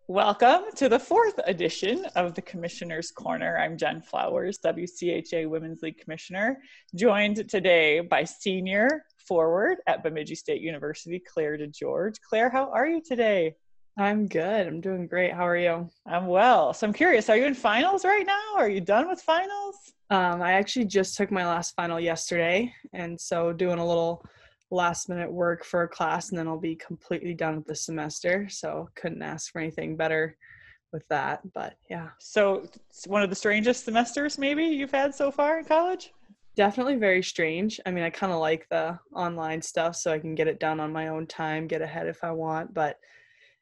Welcome to the fourth edition of the Commissioner's Corner. I'm Jen Flowers, WCHA Women's League Commissioner, joined today by senior forward at Bemidji State University, Clair DeGeorge. Claire, how are you today? I'm good. I'm doing great. How are you? I'm well. So I'm curious, are you in finals right now? Are you done with finals? I actually just took my last final yesterday, and so doing a little last minute work for a class, and then I'll be completely done with the semester. So couldn't ask for anything better with that. But yeah, So it's one of the strangest semesters maybe you've had so far in college? definitely very strange. I mean, I kind of like the online stuff, so I can get it done on my own time, get ahead if I want. But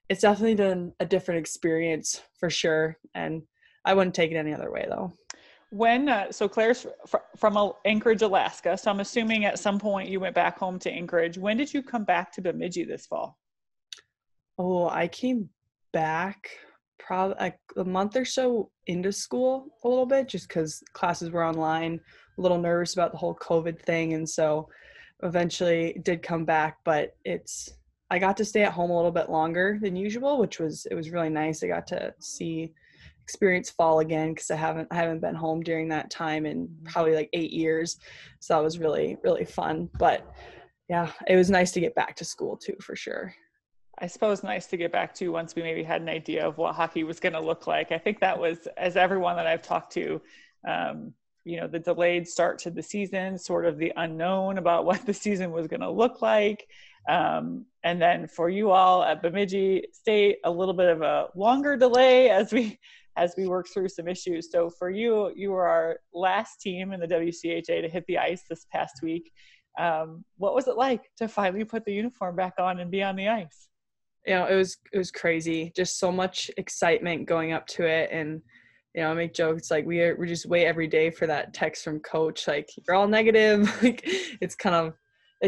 it's definitely been a different experience for sure, and I wouldn't take it any other way though. So Claire's from Anchorage, Alaska. So I'm assuming at some point you went back home to Anchorage. When did you come back to Bemidji this fall? Oh, I came back probably like a month or so into school a little bit just because classes were online, a little nervous about the whole COVID thing. And so eventually did come back, but I got to stay at home a little bit longer than usual, it was really nice. I got to experience fall again because I haven't been home during that time in probably like 8 years. So that was really, really fun. But yeah, it was nice to get back to school too, for sure. I suppose nice to get back to once we maybe had an idea of what hockey was going to look like. I think that was, as everyone that I've talked to, the delayed start to the season, sort of the unknown about what the season was going to look like. And then for you all at Bemidji State, a little bit of a longer delay as we work through some issues. So for you, you were our last team in the WCHA to hit the ice this past week. What was it like to finally put the uniform back on and be on the ice? It was crazy. Just so much excitement going up to it, and I make jokes like we just wait every day for that text from coach, like you're all negative. Like it's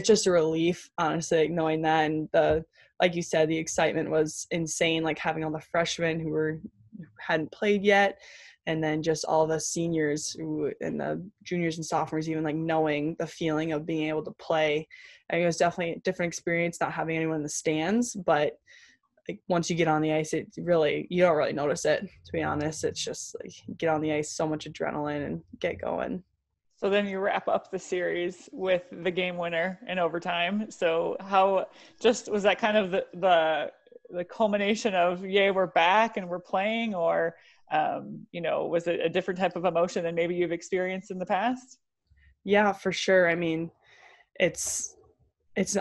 just a relief, honestly, like, knowing that. And like you said, the excitement was insane. Like having all the freshmen who hadn't played yet, and then just all the seniors and the juniors and sophomores, even like knowing the feeling of being able to play. I think it was definitely a different experience not having anyone in the stands, but like once you get on the ice, you don't really notice it, to be honest. It's just like you get on the ice, so much adrenaline and get going. So then you wrap up the series with the game winner in overtime. So how just was that kind of the culmination of, yay, we're back and we're playing, or was it a different type of emotion than maybe you've experienced in the past? Yeah, for sure. I mean, it's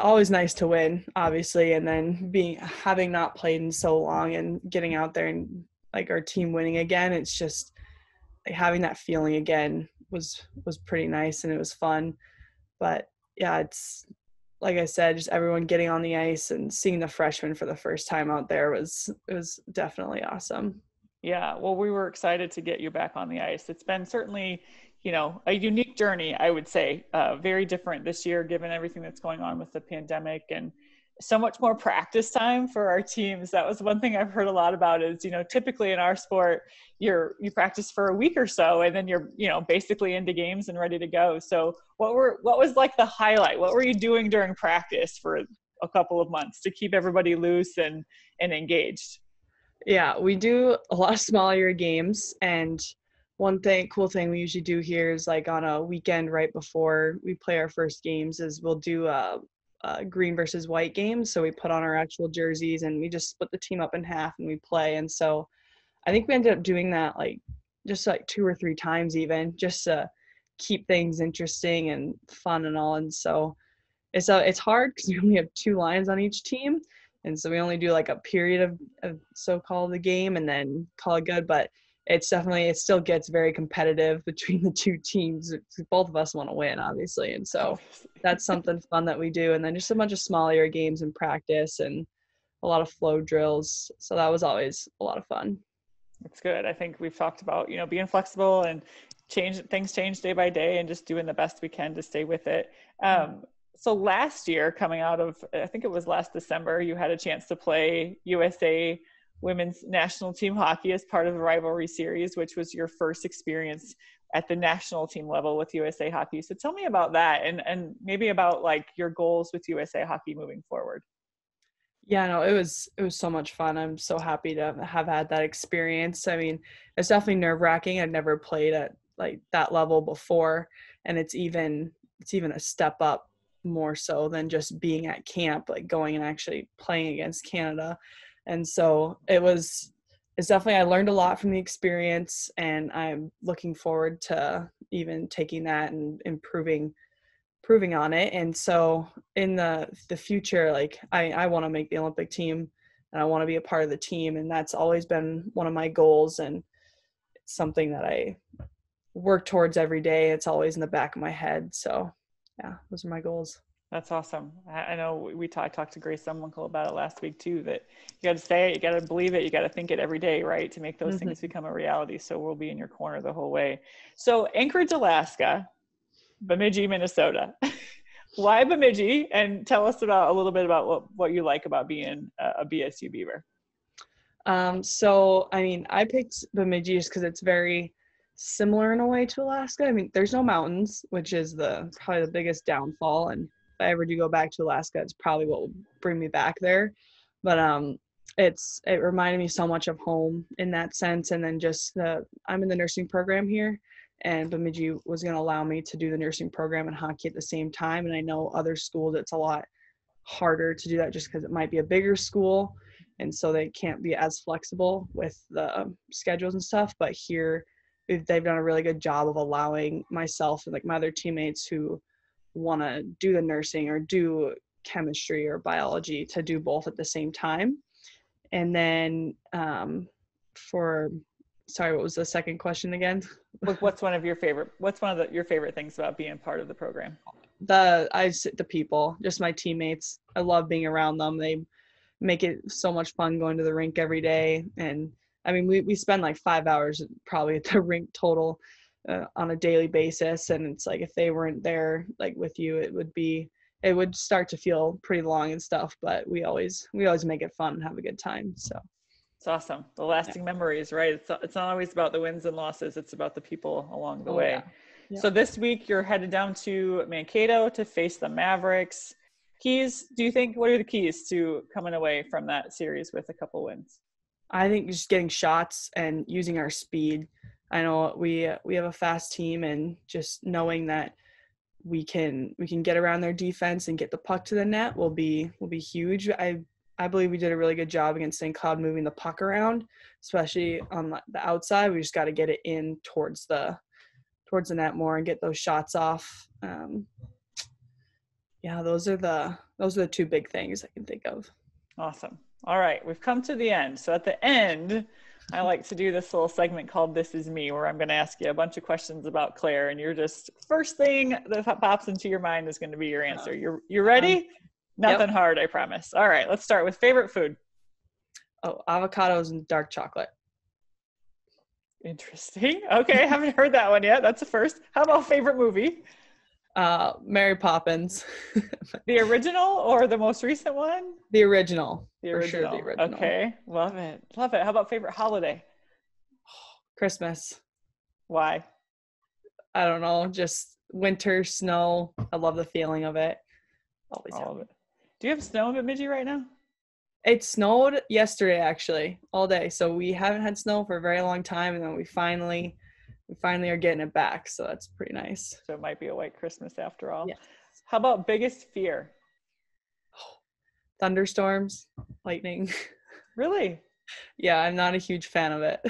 always nice to win, obviously, and then having not played in so long and getting out there and like our team winning again, it's just like having that feeling again was pretty nice, and it was fun. But yeah, it's like I said, just everyone getting on the ice and seeing the freshmen for the first time out there was definitely awesome. Yeah, well, we were excited to get you back on the ice. It's been certainly, a unique journey, I would say, very different this year, given everything that's going on with the pandemic, and so much more practice time for our teams. That was one thing I've heard a lot about is, typically in our sport, you practice for a week or so, and then you're, basically into games and ready to go. So what was like the highlight? What were you doing during practice for a couple of months to keep everybody loose and engaged? Yeah, we do a lot of smaller games, and cool thing we usually do here is like on a weekend right before we play our first games is we'll do a green versus white game. So we put on our actual jerseys and we just split the team up in half and we play. And so I think we ended up doing that like just like 2 or 3 times even, just to keep things interesting and fun and all. And so it's hard because we only have 2 lines on each team, and so we only do like a period of so-called the game and then call it good. But it still gets very competitive between the two teams. Both of us want to win, obviously, and so that's something fun that we do. And then just a bunch of smaller games in practice and a lot of flow drills. So that was always a lot of fun. It's good. I think we've talked about, being flexible and things change day by day and just doing the best we can to stay with it. So last year, coming out of, I think it was last December, you had a chance to play USA women's national team hockey as part of the rivalry series, which was your first experience at the national team level with USA Hockey. So tell me about that and maybe about like your goals with USA Hockey moving forward. Yeah, no, it was so much fun. I'm so happy to have had that experience. I mean, it's definitely nerve-wracking. I'd never played at like that level before, and it's even a step up more so than just being at camp, like going and actually playing against Canada. And so it's definitely, I learned a lot from the experience, and I'm looking forward to even taking that and improving on it. And so in the future, like I want to make the Olympic team, and I want to be a part of the team, and that's always been one of my goals, and it's something that I work towards every day. It's always in the back of my head. So yeah, those are my goals. That's awesome. I know I talked to Grace Sumwinkle about it last week too, that you got to say it, you got to believe it, you got to think it every day, right? To make those things Mm-hmm. become a reality. So we'll be in your corner the whole way. So Anchorage, Alaska, Bemidji, Minnesota. Why Bemidji? And tell us about a little bit about what you like about being a BSU Beaver. So I mean, I picked Bemidji just because it's very similar in a way to Alaska. I mean, there's no mountains, which is probably the biggest downfall. And if I ever do go back to Alaska, it's probably what will bring me back there. But it reminded me so much of home in that sense. And then just I'm in the nursing program here, and Bemidji was going to allow me to do the nursing program and hockey at the same time. And I know other schools, it's a lot harder to do that just because it might be a bigger school, and so they can't be as flexible with the schedules and stuff. But here they've done a really good job of allowing myself and like my other teammates who want to do the nursing or do chemistry or biology to do both at the same time. And then for sorry, what was the second question again? What's one of your your favorite things about being part of the program? The people, just my teammates. I love being around them. They make it so much fun going to the rink every day. And I mean, we spend like 5 hours probably at the rink total on a daily basis. And it's like, if they weren't there like with you, it would start to feel pretty long and stuff, but we always make it fun and have a good time. So it's awesome. The lasting memories, right? It's not always about the wins and losses. It's about the people along the way. Yeah. So this week you're headed down to Mankato to face the Mavericks. Keys, what are the keys to coming away from that series with a couple wins? I think just getting shots and using our speed. I know we have a fast team, and just knowing that we can get around their defense and get the puck to the net will be huge. I believe we did a really good job against St. Cloud moving the puck around, especially on the outside. We just got to get it in towards the net more and get those shots off. Yeah, those are the two big things I can think of. Awesome. All right, we've come to the end. So at the end, I like to do this little segment called This Is Me, where I'm going to ask you a bunch of questions about Clair, and you're just, first thing that pops into your mind is going to be your answer. You ready? Nothing hard, I promise. All right, let's start with favorite food. Oh, avocados and dark chocolate. Interesting. Okay, haven't heard that one yet. That's a first. How about favorite movie? Mary Poppins. The original or the most recent one? The original. The original. For sure, the original. Okay, love it. Love it. How about favorite holiday? Christmas. Why? I don't know. Just winter, snow. I love the feeling of it. Always all of it. Do you have snow in Bemidji right now? It snowed yesterday, actually, all day. So we haven't had snow for a very long time, and then we finally are getting it back. So that's pretty nice. So it might be a white Christmas after all. Yeah. How about biggest fear? Thunderstorms, lightning. Really? Yeah, I'm not a huge fan of it.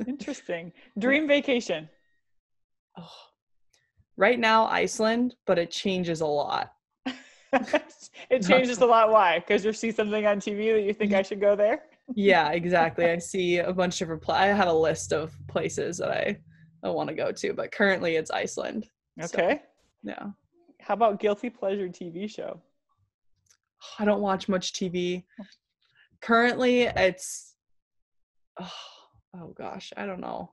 Interesting. Dream vacation? Oh. Right now, Iceland, but it changes a lot. It changes a lot. Why? Because you see something on TV that you think I should go there? Yeah, exactly. I see a bunch of I have a list of places that I want to go to, but currently it's Iceland. Okay. So, yeah. How about guilty pleasure TV show? I don't watch much TV. Currently, it's oh gosh, I don't know.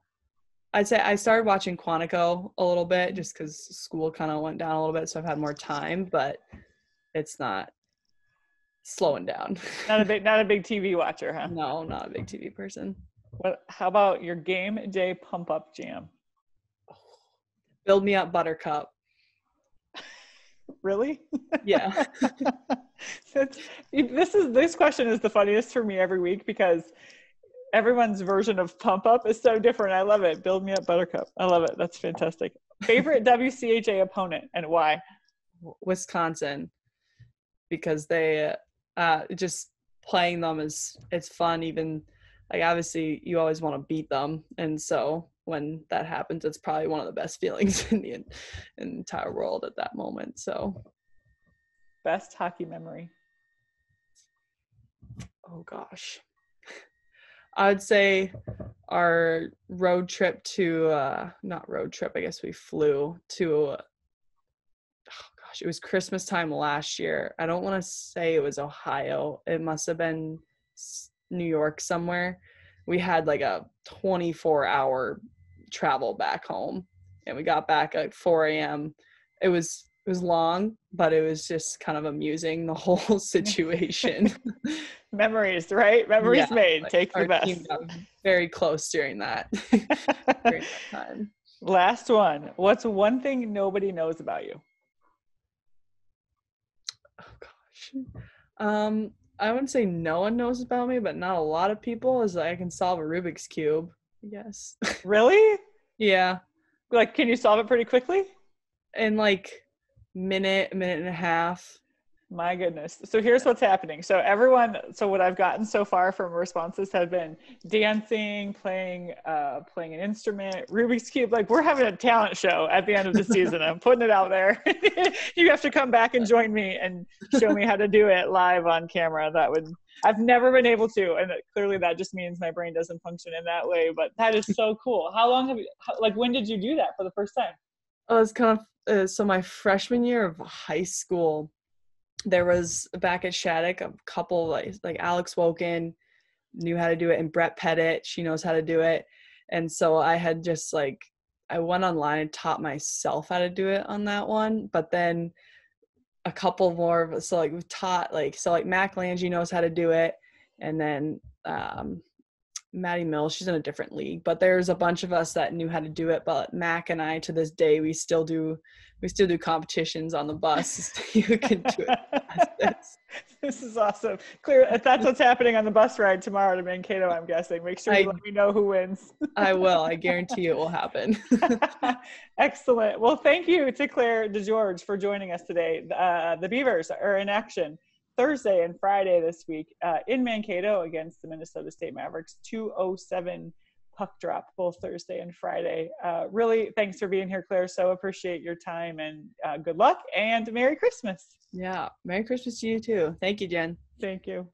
I'd say I started watching Quantico a little bit just because school kind of went down a little bit, so I've had more time, but it's not slowing down. Not a big TV watcher, huh? No, not a big TV person. How about your game day pump up jam? Build Me Up Buttercup. Really? Yeah. This question is the funniest for me every week because everyone's version of pump up is so different. I love it. Build me up, Buttercup. I love it. That's fantastic. Favorite WCHA opponent and why? Wisconsin, because they just playing them it's fun. Even like obviously you always want to beat them, and so when that happens, it's probably one of the best feelings in the entire world at that moment. So, best hockey memory. Oh gosh, I would say our road trip to not road trip. I guess we flew to. It was Christmas time last year. I don't want to say it was Ohio. It must have been New York somewhere. We had like a 24-hour travel back home, and we got back at 4 a.m. It was long, but it was just kind of amusing, the whole situation. Memories, right? Memories made. Like take the best. Team got very close during that time. Last one. What's one thing nobody knows about you? I wouldn't say no one knows about me, but not a lot of people, is I can solve a Rubik's Cube, I guess. Really? Yeah. Like, can you solve it pretty quickly? In like minute and a half. My goodness. So here's what's happening. So what I've gotten so far from responses have been dancing, playing an instrument, Rubik's Cube. Like, we're having a talent show at the end of the season. I'm putting it out there. You have to come back and join me and show me how to do it live on camera. I've never been able to. And clearly that just means my brain doesn't function in that way, but that is so cool. How long when did you do that for the first time? Oh, it's kind of, so my freshman year of high school, there was back at Shattuck a couple like Alex Woken knew how to do it, and Brett Pettit, she knows how to do it. And so I had just I went online and taught myself how to do it on that one. But then a couple more of us, so we've taught Mac Lange knows how to do it. And then Maddie Mills, she's in a different league, but there's a bunch of us that knew how to do it. But Mac and I, to this day, we still do competitions on the bus. You can do it. This is awesome. Clear. If that's what's happening on the bus ride tomorrow to Mankato, I'm guessing. Make sure you let me know who wins. I will. I guarantee it will happen. Excellent. Well, thank you to Clair DeGeorge for joining us today. The Beavers are in action Thursday and Friday this week in Mankato against the Minnesota State Mavericks. 2:07 puck drop both Thursday and Friday. Really, thanks for being here, Clair. So appreciate your time, and good luck and Merry Christmas. Yeah, Merry Christmas to you too. Thank you, Jen. Thank you.